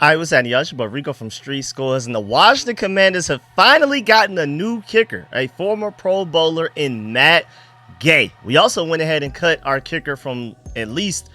Alright, what's happening, y'all? It's your boy Rico from StreetScores, and the Washington Commanders have finally gotten a new kicker, a former Pro Bowler in Matt Gay. We also went ahead and cut our kicker from at least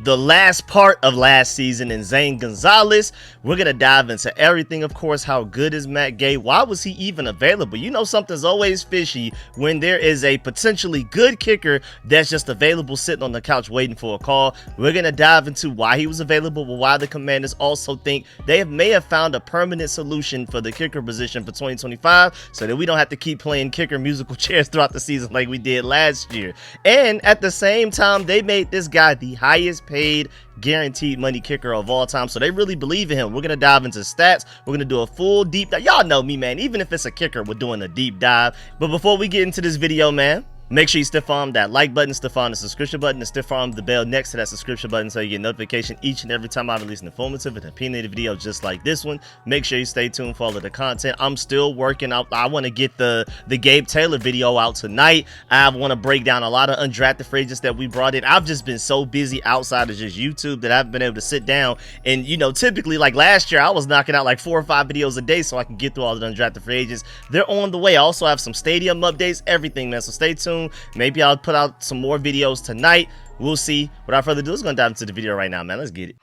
the last part of last season in Zane Gonzalez. We're going to dive into everything, of course. How good is Matt Gay? Why was he even available? You know, something's always fishy when there is a potentially good kicker that's just available sitting on the couch waiting for a call. We're going to dive into why he was available, but why the Commanders also think they may have found a permanent solution for the kicker position for 2025 so that we don't have to keep playing kicker musical chairs throughout the season like we did last year. And at the same time, they made this guy the highest paid guaranteed money kicker of all time, so they really believe in him. We're gonna dive into stats. We're gonna do a full deep dive. Y'all know me, man, even if it's a kicker, we're doing a deep dive. But before we get into this video, man, make sure you stiff arm that like button, stiff arm the subscription button, and stiff arm the bell next to that subscription button so you get notification each and every time I release an informative and opinionated video just like this one. Make sure you stay tuned for all of the content. I'm still working out. I want to get the Gabe Taylor video out tonight. I want to break down a lot of undrafted free agents that we brought in. I've just been so busy outside of just YouTube that I've been able to sit down and, you know, typically like last year I was knocking out like 4 or 5 videos a day so I can get through all the undrafted free agents. They're on the way. I also have some stadium updates, everything, man, so stay tuned. Maybe I'll put out some more videos tonight. We'll see. Without further ado, let's go dive into the video right now, man. Let's get it.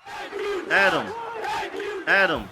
Adam.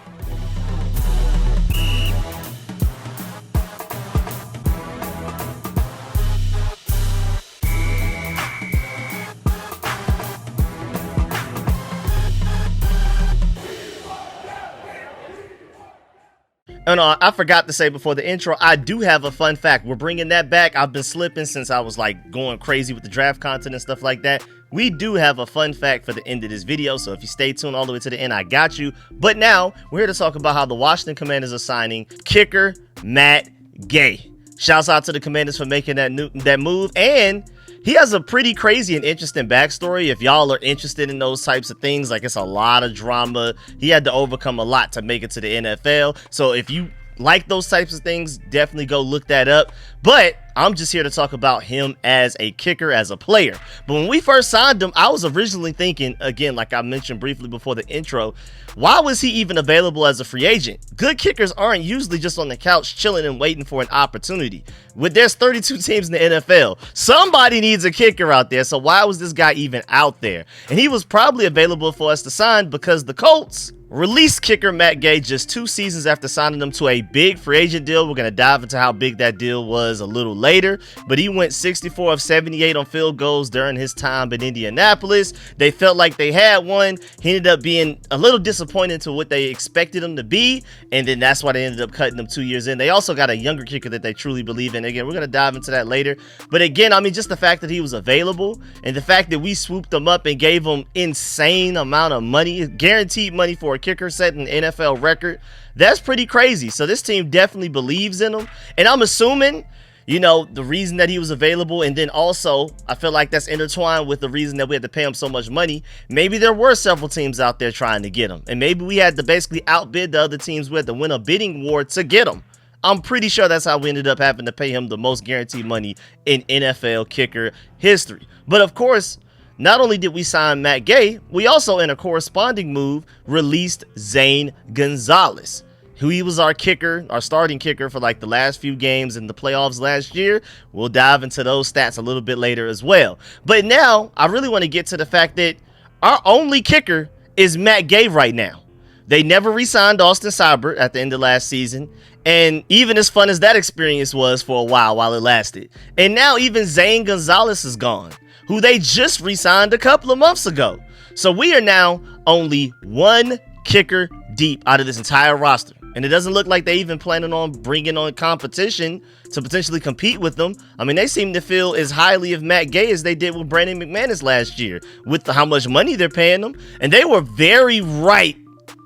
And I forgot to say before the intro, I do have a fun fact. We're bringing that back. I've been slipping since I was like going crazy with the draft content and stuff like that. We do have a fun fact for the end of this video, so if you stay tuned all the way to the end, I got you. But now we're here to talk about how the Washington Commanders are signing kicker Matt Gay. Shouts out to the Commanders for making that move, and he has a pretty crazy and interesting backstory. If y'all are interested in those types of things, like it's a lot of drama. He had to overcome a lot to make it to the NFL. So if you like those types of things, definitely go look that up. But I'm just here to talk about him as a kicker, as a player. But when we first signed him, I was originally thinking, again, like I mentioned briefly before the intro, why was he even available as a free agent? Good kickers aren't usually just on the couch chilling and waiting for an opportunity. There's 32 teams in the NFL. Somebody needs a kicker out there, so why was this guy even out there? And he was probably available for us to sign because the Colts released kicker Matt Gay just 2 seasons after signing him to a big free agent deal. We're going to dive into how big that deal was a little later, but he went 64 of 78 on field goals during his time in Indianapolis. They felt like they had one. He ended up being a little disappointed to what they expected him to be, and then that's why they ended up cutting him 2 years in. They also got a younger kicker that they truly believe in. Again, we're going to dive into that later, but again, I mean, just the fact that he was available and the fact that we swooped him up and gave him insane amount of money, guaranteed money for a kicker setting an NFL record, that's pretty crazy. So this team definitely believes in him, and I'm assuming, you know, the reason that he was available, and then also I feel like that's intertwined with the reason that we had to pay him so much money. Maybe there were several teams out there trying to get him, and maybe we had to basically outbid the other teams. We had to win a bidding war to get him. I'm pretty sure that's how we ended up having to pay him the most guaranteed money in NFL kicker history. But of course, not only did we sign Matt Gay, we also, in a corresponding move, released Zane Gonzalez, who he was our kicker, our starting kicker for like the last few games in the playoffs last year. We'll dive into those stats a little bit later as well. But now I really want to get to the fact that our only kicker is Matt Gay right now. They never re-signed Austin Seibert at the end of last season, and even as fun as that experience was for a while it lasted. And now even Zane Gonzalez is gone, who they just re-signed a couple of months ago. So we are now only one kicker deep out of this entire roster. And it doesn't look like they even planning on bringing on competition to potentially compete with them. I mean, they seem to feel as highly of Matt Gay as they did with Brandon McManus last year with how much money they're paying him. And they were very right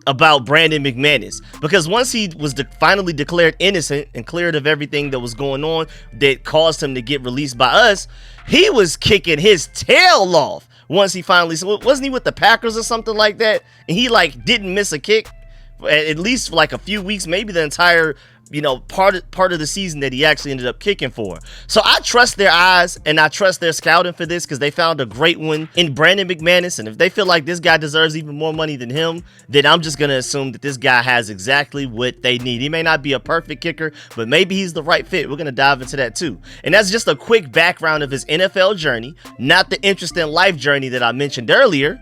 about Brandon McManus, because once he was finally declared innocent and cleared of everything that was going on that caused him to get released by us, he was kicking his tail off once he finally, wasn't he with the Packers or something like that, and he like didn't miss a kick at least for like a few weeks, maybe the entire part of the season that he actually ended up kicking for. So I trust their eyes and I trust their scouting for this, because they found a great one in Brandon McManus, and if they feel like this guy deserves even more money than him, then I'm just gonna assume that this guy has exactly what they need. He may not be a perfect kicker, but maybe he's the right fit. We're gonna dive into that too. And that's just a quick background of his NFL journey, not the interesting life journey that I mentioned earlier.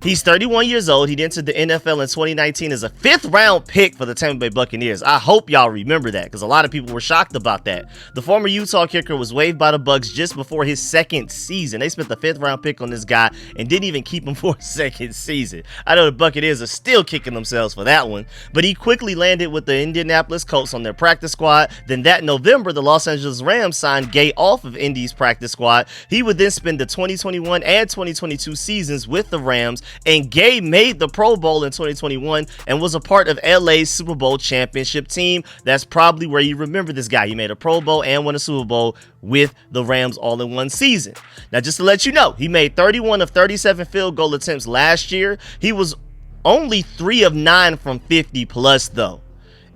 He's 31 years old. He entered the NFL in 2019 as a 5th-round pick for the Tampa Bay Buccaneers. I hope y'all remember that, because a lot of people were shocked about that. The former Utah kicker was waived by the Bucs just before his 2nd season. They spent the 5th-round pick on this guy and didn't even keep him for a 2nd season. I know the Buccaneers are still kicking themselves for that one, but he quickly landed with the Indianapolis Colts on their practice squad. Then that November, the Los Angeles Rams signed Gay off of Indy's practice squad. He would then spend the 2021 and 2022 seasons with the Rams, and Gay made the Pro Bowl in 2021 and was a part of LA's Super Bowl championship team. That's probably where you remember this guy. He made a Pro Bowl and won a Super Bowl with the Rams all in one season. Now, just to let you know, he made 31 of 37 field goal attempts last year. He was only 3 of 9 from 50 plus though.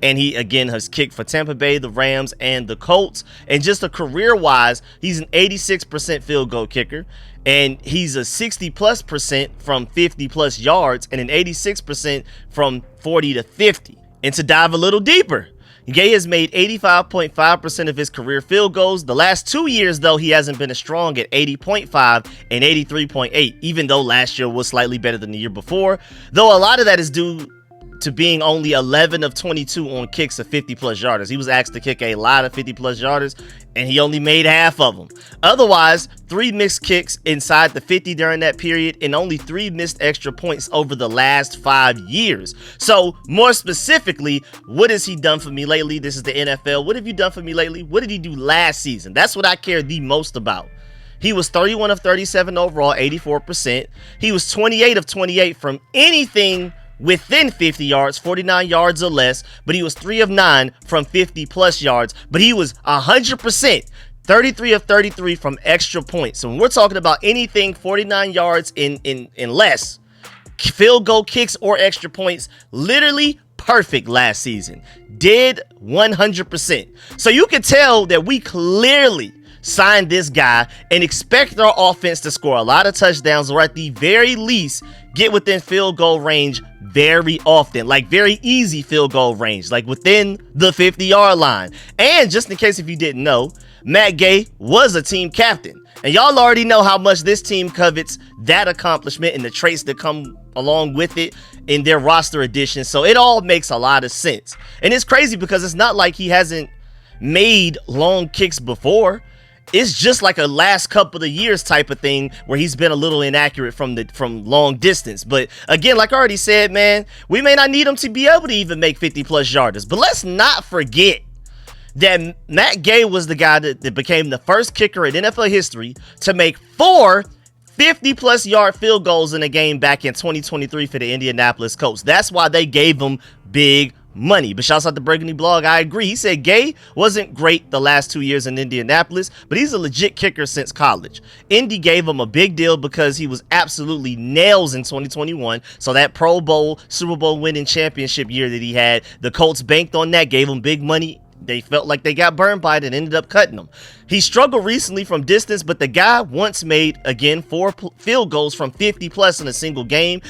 And he, again, has kicked for Tampa Bay, the Rams, and the Colts. And just a career-wise, he's an 86% field goal kicker. And he's a 60+% from 50+ yards and an 86% from 40 to 50. And to dive a little deeper, Gay has made 85.5% of his career field goals. The last 2 years, though, he hasn't been as strong at 80.5 and 83.8, even though last year was slightly better than the year before. Though a lot of that is due to being only 11 of 22 on kicks of 50+ yarders. He was asked to kick a lot of 50+ yarders, and he only made half of them. Otherwise, 3 missed kicks inside the 50 during that period, and only 3 missed extra points over the last 5 years. So, more specifically, what has he done for me lately? This is the NFL. What have you done for me lately? What did he do last season? That's what I care the most about. He was 31 of 37 overall, 84%. He was 28 of 28 from anything within 50 yards, 49 yards or less, but he was 3 of 9 from 50+ yards, but he was 100%, 33 of 33 from extra points. So when we're talking about anything 49 yards in less, field goal kicks or extra points, literally perfect last season. Did 100%. So you can tell that we clearly signed this guy and expect our offense to score a lot of touchdowns, or at the very least get within field goal range very often, like very easy field goal range, like within the 50-yard line. And just in case if you didn't know, Matt Gay was a team captain, and y'all already know how much this team covets that accomplishment and the traits that come along with it in their roster addition. So it all makes a lot of sense. And it's crazy because it's not like he hasn't made long kicks before. It's just like a last couple of years type of thing where he's been a little inaccurate from long distance. But again, like I already said, man, we may not need him to be able to even make 50+ yarders. But let's not forget that Matt Gay was the guy that became the first kicker in NFL history to make 4 50+ yard field goals in a game back in 2023 for the Indianapolis Colts. That's why they gave him big money. But shouts out to Burgundy Blog. I agree. He said Gay wasn't great the last 2 years in Indianapolis, but he's a legit kicker since college. Indy gave him a big deal because he was absolutely nails in 2021. So that Pro Bowl, Super Bowl winning championship year that he had, the Colts banked on that, gave him big money. They felt like they got burned by it and ended up cutting him. He struggled recently from distance, but the guy once made, again, 4 field goals from 50+ in a single game.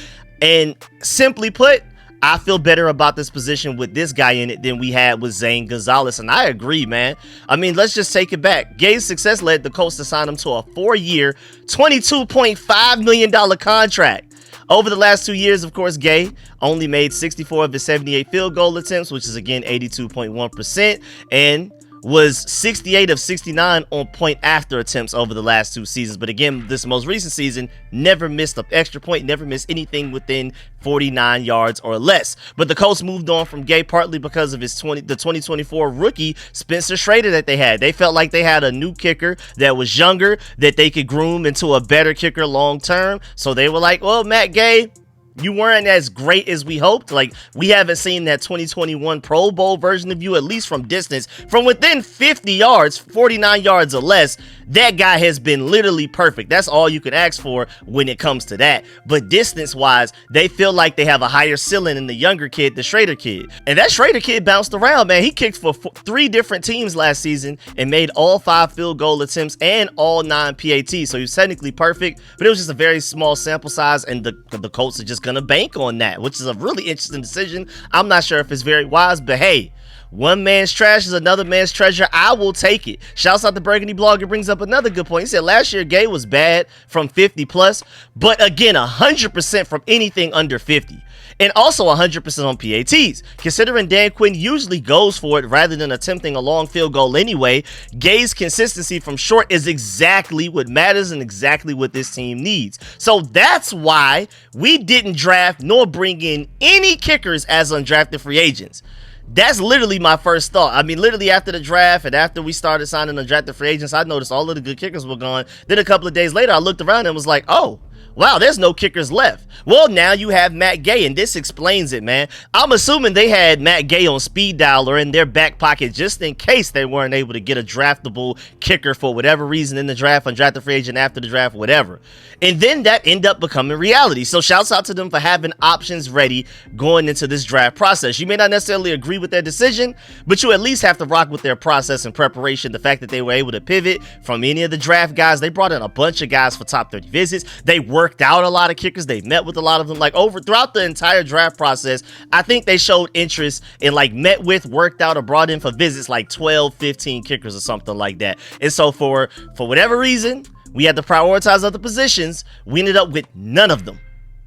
And simply put, I feel better about this position with this guy in it than we had with Zane Gonzalez. And I agree, man. I mean, let's just take it back. Gay's success led the Colts to sign him to a 4-year, $22.5 million contract. Over the last 2 years, of course, Gay only made 64 of his 78 field goal attempts, which is, again, 82.1%, and was 68 of 69 on point after attempts over the last 2 seasons. But again, this most recent season, never missed an extra point, never missed anything within 49 yards or less. But the Colts moved on from Gay partly because of the 2024 rookie Spencer Schrader that they had. They felt like they had a new kicker that was younger, that they could groom into a better kicker long term. So they were like, well, Matt Gay, you weren't as great as we hoped. Like, we haven't seen that 2021 Pro Bowl version of you, at least from distance. From within 50 yards, 49 yards or less, that guy has been literally perfect. That's all you can ask for when it comes to that. But distance-wise, they feel like they have a higher ceiling than the younger kid, the Schrader kid. And that Schrader kid bounced around, man. He kicked for 3 different teams last season and made all 5 field goal attempts and all 9 PATs. So he was technically perfect, but it was just a very small sample size, and the Colts are just going to bank on that, which is a really interesting decision. I'm not sure if it's very wise, but hey, one man's trash is another man's treasure. I will take it. Shouts out to Burgundy Blog. It brings up another good point. He said last year Gay was bad from 50 plus, but again, 100% from anything under 50. And also 100% on PATs. Considering Dan Quinn usually goes for it rather than attempting a long field goal anyway, Gay's consistency from short is exactly what matters and exactly what this team needs. So that's why we didn't draft nor bring in any kickers as undrafted free agents. That's literally my first thought. I mean, literally after the draft and after we started signing undrafted free agents, I noticed all of the good kickers were gone. Then a couple of days later, I looked around and was like, oh, wow, there's no kickers left. Well, now you have Matt Gay, and this explains it, man. I'm assuming they had Matt Gay on speed dial or in their back pocket just in case they weren't able to get a draftable kicker for whatever reason in the draft, undrafted free agent after the draft, whatever. And then that ended up becoming reality. So shouts out to them for having options ready going into this draft process. You may not necessarily agree with their decision, but you at least have to rock with their process and preparation. The fact that they were able to pivot from any of the draft guys, they brought in a bunch of guys for top 30 visits. They worked out a lot of kickers. They met with a lot of them. Like, throughout the entire draft process, I think they showed interest in, like, met with, worked out, or brought in for visits like 12, 15 kickers or something like that. And so for whatever reason, we had to prioritize other positions. We ended up with none of them.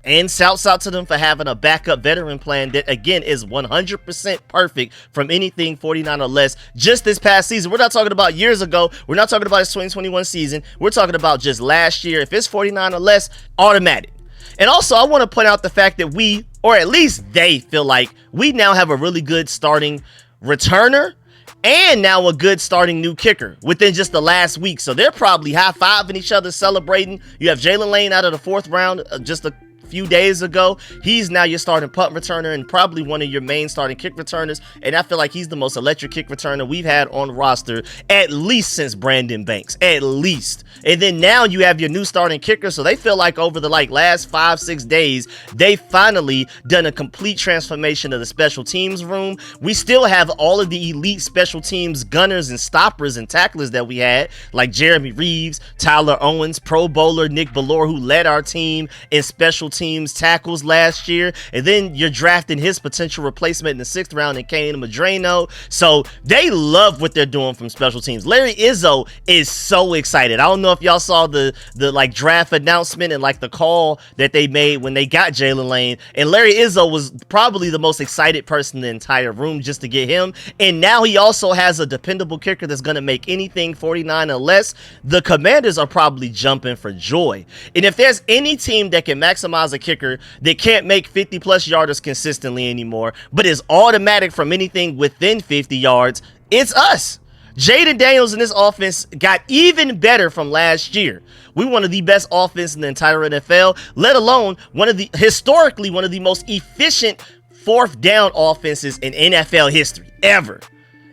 And shouts out to them for having a backup veteran plan that, again, is 100% perfect from anything 49 or less just this past season. We're not talking about years ago. We're not talking about this 2021 season. We're talking about just last year. If it's 49 or less, automatic. And also, I want to point out the fact that we, or at least they, feel like we now have a really good starting returner and now a good starting new kicker within just the last week. So they're probably high-fiving each other, celebrating. You have Jalen Lane out of the 4th round just a few days ago. He's now your starting punt returner and probably one of your main starting kick returners, and I feel like he's the most electric kick returner we've had on the roster at least since Brandon Banks, at least. And then now you have your new starting kicker, so they feel like over the last 5-6 days they finally done a complete transformation of the special teams room. We still have all of the elite special teams gunners and stoppers and tacklers that we had, like Jeremy Reeves, Tyler Owens, Pro Bowler Nick Ballore, who led our team in special teams tackles last year, and then you're drafting his potential replacement in the 6th round in Kane Madrano. So they love what they're doing from special teams. Larry Izzo is so excited. I don't know if y'all saw the draft announcement and the call that they made when they got Jalen Lane, and Larry Izzo was probably the most excited person in the entire room just to get him. And now he also has a dependable kicker that's going to make anything 49 or less. The Commanders are probably jumping for joy. And if there's any team that can maximize a kicker that can't make 50 plus yarders consistently anymore, but is automatic from anything within 50 yards, it's us. Jaden Daniels in this offense got even better from last year. We one of the best offense in the entire NFL, let alone historically one of the most efficient 4th down offenses in NFL history ever.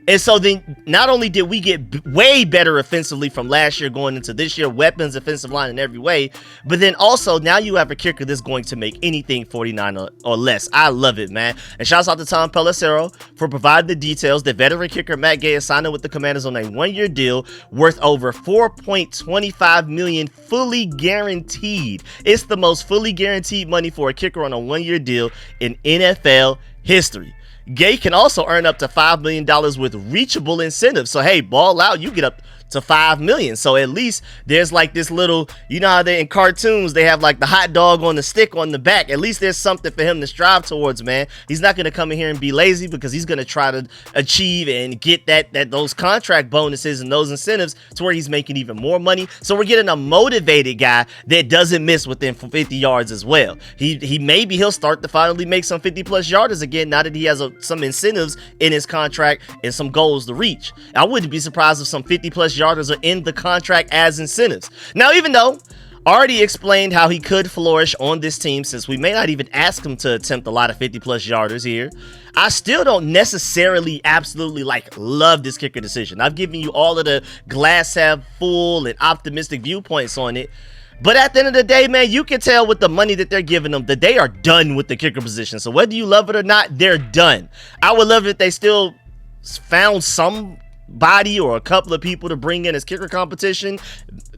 And so then not only did we get way better offensively from last year going into this year, weapons, offensive line in every way, but then also now you have a kicker that's going to make anything 49 or less. I love it, man. And shouts out to Tom Pelissero for providing the details that veteran kicker Matt Gay is signing with the Commanders on a 1-year deal worth over $4.25 million fully guaranteed. It's the most fully guaranteed money for a kicker on a 1-year deal in NFL history. Gay can also earn up to $5 million with reachable incentives. So, hey, ball out, you get up to $5 million. So at least there's this little, you know how they in cartoons they have the hot dog on the stick on the back. At least there's something for him to strive towards, man. He's not going to come in here and be lazy because he's going to try to achieve and get those contract bonuses and those incentives to where he's making even more money. So we're getting a motivated guy that doesn't miss within 50 yards as well. He'll start to finally make some 50 plus yarders again now that he has some incentives in his contract and some goals to reach. I wouldn't be surprised if some 50 plus yarders are in the contract as incentives. Now, even though Already explained how he could flourish on this team since we may not even ask him to attempt a lot of 50-plus yarders here. I still don't necessarily absolutely love this kicker decision. I've given you all of the glass half full and optimistic viewpoints on it. But at the end of the day, man, you can tell with the money that they're giving them that they are done with the kicker position. So whether you love it or not, they're done. I would love it if they still found somebody or a couple of people to bring in as kicker competition,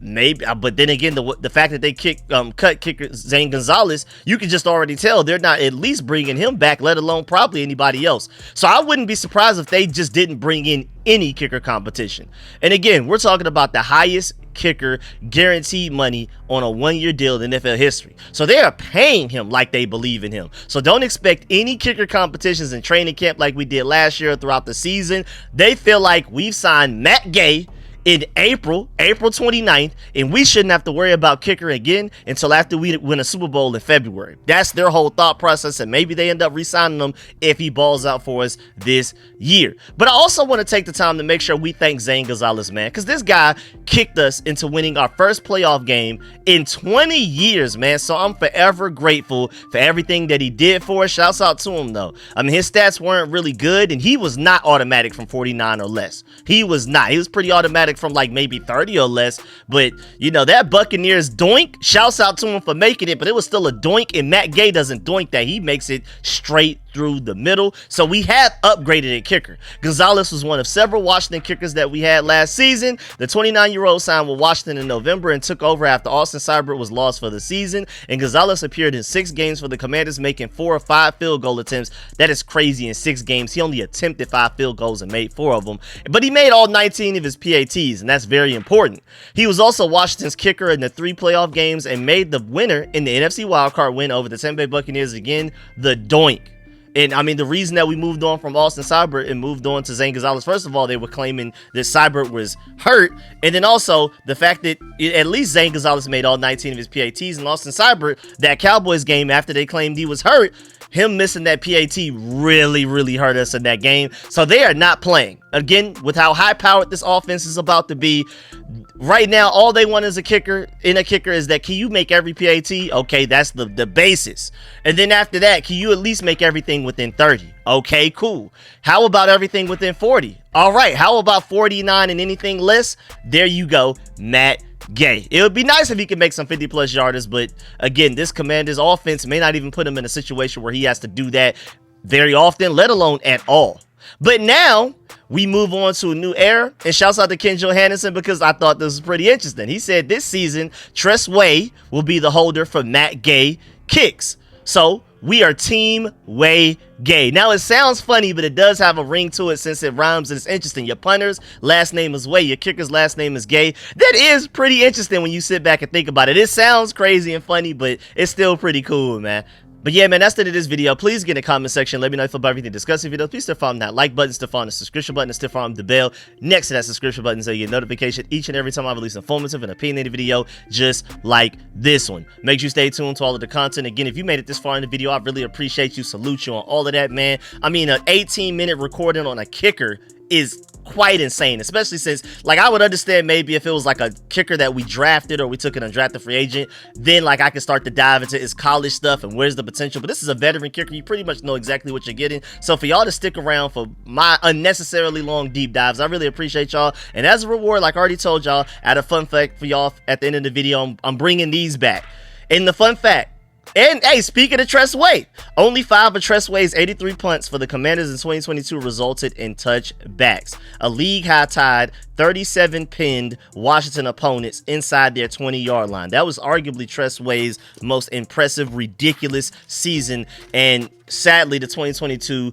maybe. But then again, the fact that they cut kicker Zane Gonzalez, you can just already tell they're not at least bringing him back, let alone probably anybody else. So I wouldn't be surprised if they just didn't bring in any kicker competition. And again, we're talking about the highest kicker guaranteed money on a 1-year deal in NFL history. So they are paying him like they believe in him. So don't expect any kicker competitions in training camp like we did last year throughout the season. They feel like we've signed Matt Gay in April 29th, and we shouldn't have to worry about kicker again until after we win a Super Bowl in February. That's their whole thought process, and maybe they end up re-signing him if he balls out for us this year. But I also want to take the time to make sure we thank Zane Gonzalez, man, because this guy kicked us into winning our first playoff game in 20 years, man. So I'm forever grateful for everything that he did for us. Shouts out to him, though. I mean, his stats weren't really good, and he was not automatic from 49 or less. He was not. He was pretty automatic from maybe 30 or less, but you know, that Buccaneers doink, shouts out to him for making it, but it was still a doink, and Matt Gay doesn't doink that. He makes it straight through the middle. So we have upgraded at kicker. Gonzalez was one of several Washington kickers that we had last season. The 29-year-old signed with Washington in November and took over after Austin Seibert was lost for the season, and Gonzalez appeared in 6 games for the Commanders, making 4 or 5 field goal attempts. That is crazy. In 6 games, he only attempted 5 field goals and made 4 of them, but he made all 19 of his PATs, and that's very important. He was also Washington's kicker in the 3 playoff games and made the winner in the NFC wildcard win over the Tampa Bay Buccaneers again, the doink. And I mean, the reason that we moved on from Austin Seibert and moved on to Zane Gonzalez, first of all, they were claiming that Seibert was hurt. And then also the fact that at least Zane Gonzalez made all 19 of his PATs, and Austin Seibert, that Cowboys game after they claimed he was hurt, him missing that PAT really hurt us in that game. So they are not playing. Again, with how high-powered this offense is about to be, right now, all they want is a kicker is that, can you make every PAT? Okay, that's the basis. And then after that, can you at least make everything within 30? Okay, cool. How about everything within 40? All right, how about 49 and anything less? There you go, Matt Gay. It would be nice if he could make some 50-plus yarders, but again, this Commanders offense may not even put him in a situation where he has to do that very often, let alone at all. But now we move on to a new era, and shouts out to Ken Johannesson because I thought this was pretty interesting. He said this season, Tress Way will be the holder for Matt Gay kicks. So we are Team Way Gay. Now, it sounds funny, but it does have a ring to it since it rhymes and it's interesting. Your punter's last name is Way. Your kicker's last name is Gay. That is pretty interesting when you sit back and think about it. It sounds crazy and funny, but it's still pretty cool, man. But yeah, man, that's the end of this video. Please get in the comment section. Let me know if you feel about everything discussed in the video. Please still follow that like button, still follow the subscription button, and still follow the bell next to that subscription button so you get notification each and every time I release an informative and opinionated video just like this one. Make sure you stay tuned to all of the content. Again, if you made it this far in the video, I really appreciate you. Salute you on all of that, man. I mean, an 18-minute recording on a kicker is quite insane, especially since, I would understand maybe if it was like a kicker that we drafted or we took an undrafted free agent, then I could start to dive into his college stuff and where's the potential. But this is a veteran kicker. You pretty much know exactly what you're getting. So for y'all to stick around for my unnecessarily long deep dives, I really appreciate y'all. And as a reward, like I already told y'all, I had a fun fact for y'all at the end of the video. I'm bringing these back. And the fun fact, and hey, speaking of Tress Way, only 5 of Tress Way's 83 punts for the Commanders in 2022 resulted in touchbacks. A league-high tied 37 pinned Washington opponents inside their 20-yard line. That was arguably Tress Way's most impressive, ridiculous season. And sadly, the 2022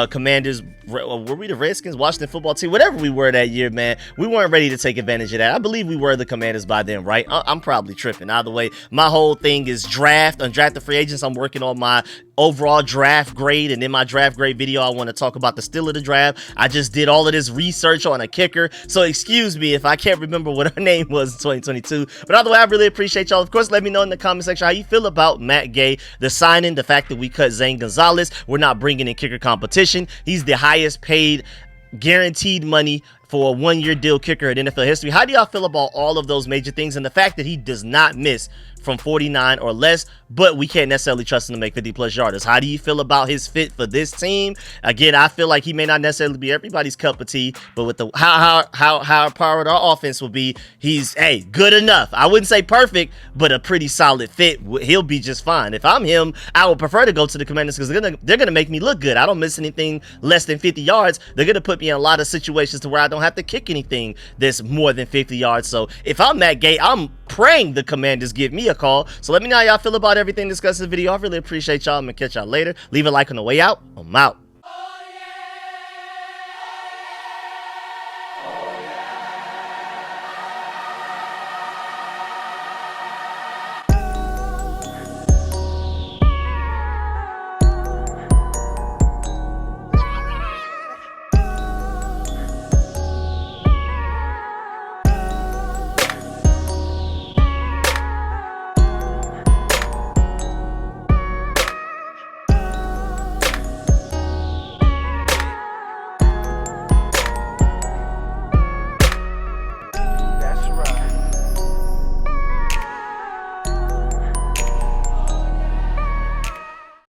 Commanders, were we the Redskins, Washington football team, whatever we were that year, man, we weren't ready to take advantage of that. I believe we were the Commanders by then, right? I'm probably tripping. Either way, my whole thing is draft, undrafted free agents. I'm working on my overall draft grade, and in my draft grade video, I want to talk about the steal of the draft. I just did all of this research on a kicker, so excuse me if I can't remember what her name was in 2022. But either way, I really appreciate y'all. Of course, let me know in the comment section how you feel about Matt Gay, the signing, the fact that we cut Zane Gonzalez. We're not bringing in kicker competition. He's the highest paid guaranteed money for a one-year deal kicker in NFL history. How do y'all feel about all of those major things and the fact that he does not miss from 49 or less, but we can't necessarily trust him to make 50+ yarders? How do you feel about his fit for this team? Again, I feel like he may not necessarily be everybody's cup of tea, but with the how powered our offense will be, he's good enough. I wouldn't say perfect, but a pretty solid fit. He'll be just fine. If I'm him, I would prefer to go to the Commanders because they're gonna make me look good. I don't miss anything less than 50 yards. They're gonna put me in a lot of situations to where I don't have to kick anything that's more than 50 yards. So if I'm Matt Gay, I'm praying the Commanders give me a call. So let me know how y'all feel about everything discussed in the video. I really appreciate y'all. I'm gonna catch y'all later. Leave a like on the way out. I'm out.